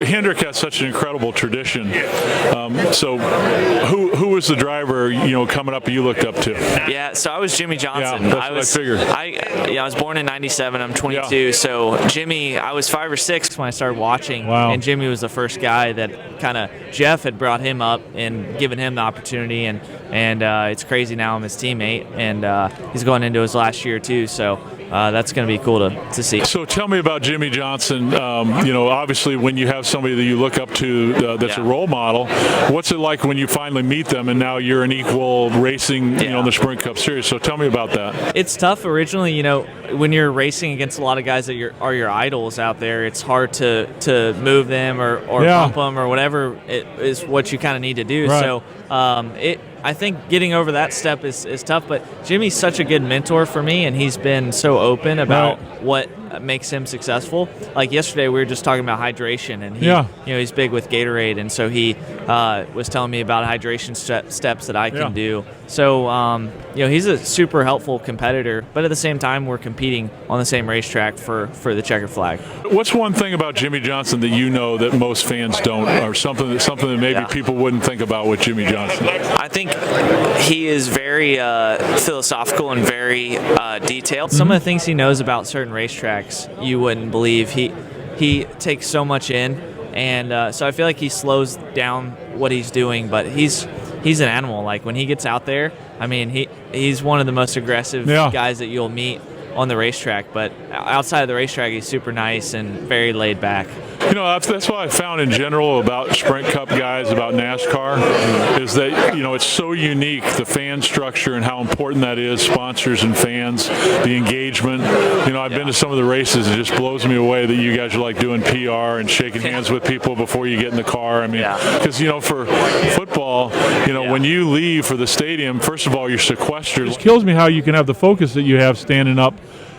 Hendrick has such an incredible tradition. So who was the driver, coming up you looked up to? Yeah, so I was Jimmy Johnson. Yeah, that's what I figured. I was born in '97. I'm 22. Yeah. So Jimmy, I was 5 or 6 when I started watching. Wow. And Jimmy was the first guy that kind of Jeff had brought him up and given him the opportunity. And it's crazy now I'm his teammate, and he's going into his last year too. So that's going to be cool to see. So tell me about Jimmy Johnson. Obviously when you have somebody that you look up to that's a role model, what's it like when you finally meet them and now you're an equal racing, in the Sprint Cup Series? So tell me about that. It's tough originally, when you're racing against a lot of guys that are your idols out there. It's hard to move them or bump them or whatever is what you kind of need to do. Right. So I think getting over that step is tough, but Jimmy's such a good mentor for me, and he's been so open about what makes him successful. Like yesterday, we were just talking about hydration, and he's big with Gatorade, and so he was telling me about hydration steps that I can do. So he's a super helpful competitor, but at the same time, we're competing on the same racetrack for the checkered flag. What's one thing about Jimmy Johnson that that most fans don't, or something that maybe people wouldn't think about with Jimmy Johnson? I think he is very philosophical and very detailed. Some of the things he knows about certain racetracks you wouldn't believe. He takes so much in, and so I feel like he slows down what he's doing, but he's an animal. Like when he gets out there, I mean, he's one of the most aggressive guys that you'll meet on the racetrack, but outside of the racetrack, he's super nice and very laid back. That's what I found in general about Sprint Cup guys, about NASCAR, is that, it's so unique, the fan structure and how important that is, sponsors and fans, the engagement. I've been to some of the races, it just blows me away that you guys are like doing PR and shaking hands with people before you get in the car. I mean, because, for football, when you leave for the stadium, first of all, you're sequestered. It just kills me how you can have the focus that you have standing up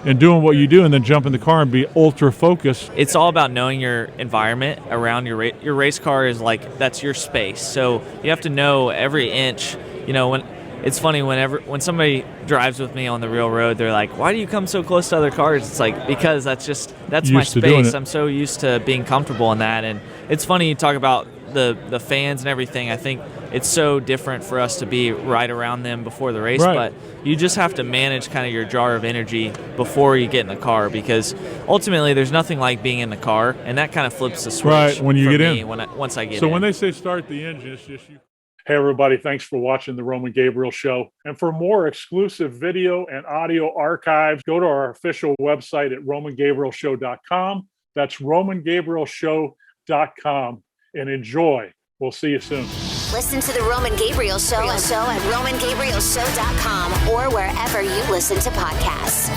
and doing what you do, and then jump in the car and be ultra focused. It's all about knowing your environment around your race car is like that's your space. So you have to know every inch. When it's funny when somebody drives with me on the real road, they're like, "Why do you come so close to other cars?" It's like because that's my space. I'm so used to being comfortable in that, and it's funny you talk about the fans and everything. I think it's so different for us to be right around them before the race, but you just have to manage kind of your jar of energy before you get in the car, because ultimately there's nothing like being in the car, and that kind of flips the switch when you get in. Once I get in. So when they say start the engine, it's just you. Hey everybody, thanks for watching the Roman Gabriel Show. And for more exclusive video and audio archives, go to our official website at romangabrielshow.com. That's romangabrielshow.com. And enjoy. We'll see you soon. Listen to the Roman Gabriel Show at romangabrielshow.com or wherever you listen to podcasts.